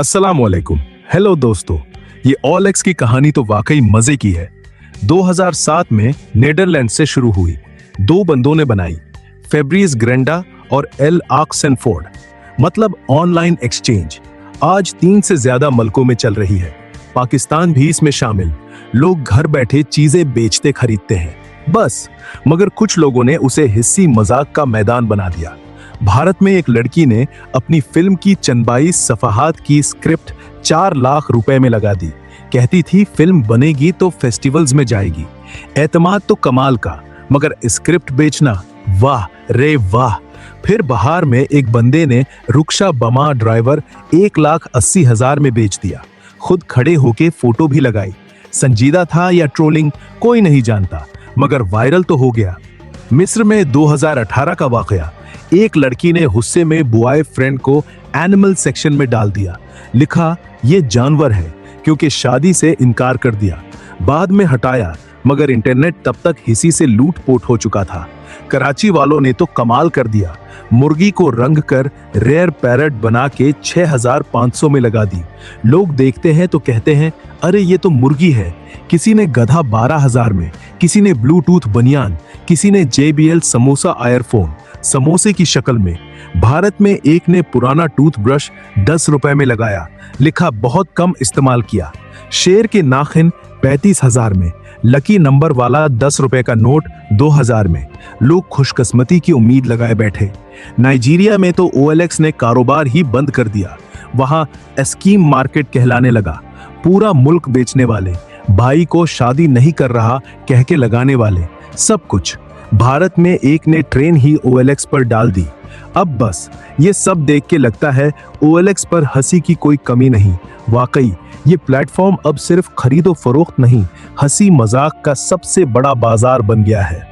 अस्सलामुअलैकुम। हेलो दोस्तों, ये OLX की कहानी तो वाकई मजे की है। 2007 में नीदरलैंड से शुरू हुई, दो बंदों ने बनाई, फेब्रिस ग्रेंडा और एल ऑक्सेनफोर्ड। मतलब ऑनलाइन एक्सचेंज आज 3 से ज्यादा मुल्कों में चल रही है, पाकिस्तान भी इसमें शामिल। लोग घर बैठे चीजें बेचते खरीदते हैं बस, मगर कुछ लोगों ने उसे हिस्सी मजाक का मैदान बना दिया। भारत में एक लड़की ने अपनी फिल्म की चंद सफहात की स्क्रिप्ट 4 लाख रुपए में लगा दी। कहती थी फिल्म बनेगी तो फेस्टिवल्स में जाएगी। एतमाद तो कमाल का, मगर स्क्रिप्ट बेचना, वाह रे वाह। फिर बहार में एक बंदे ने रुक्शा बमा ड्राइवर 1,80,000 में बेच दिया। खुद खड़े होके फोटो भी लगाई। संजीदा था या ट्रोलिंग कोई नहीं जानता, मगर वायरल तो हो गया। मिस्र में 2018 का वाकया, एक लड़की ने गुस्से में बॉयफ्रेंड को एनिमल सेक्शन में डाल दिया। लिखा ये जानवर है, क्योंकि शादी से इनकार कर दिया। बाद में हटाया, मगर इंटरनेट तब तक इसी से लूट-पोट हो चुका था। कराची वालों ने तो कमाल कर दिया, मुर्गी को रंग कर रेयर पैरट बना के 6,500 में लगा दी। लोग देखते हैं तो कहते हैं अरे ये तो मुर्गी है। किसी ने गधा 12,000 में, किसी ने ब्लूटूथ बनियान, किसी ने JBL समोसा आयरफोन समोसे की शक्ल में। भारत में एक ने पुराना टूथब्रश 10 रुपए में लगाया। लिखा बहुत कम इस्तेमाल किया। शेर के नाखिन 35,000 में, लकी नंबर वाला 10 रुपए का नोट 2,000 में। लोग खुशकिस्मती की उम्मीद लगाए बैठे। नाइजीरिया में तो OLX ने कारोबार ही बंद कर दिया। वहां स्कीम मार्केट कहलाने लगा। पूरा मुल्क बेचने वाले, भाई को शादी नहीं कर रहा कह के लगाने वाले, सब कुछ। भारत में एक ने ट्रेन ही OLX पर डाल दी। अब बस ये सब देख के लगता है OLX पर हंसी की कोई कमी नहीं। वाकई ये प्लेटफॉर्म अब सिर्फ खरीदो फरोख्त नहीं, हंसी मजाक का सबसे बड़ा बाजार बन गया है।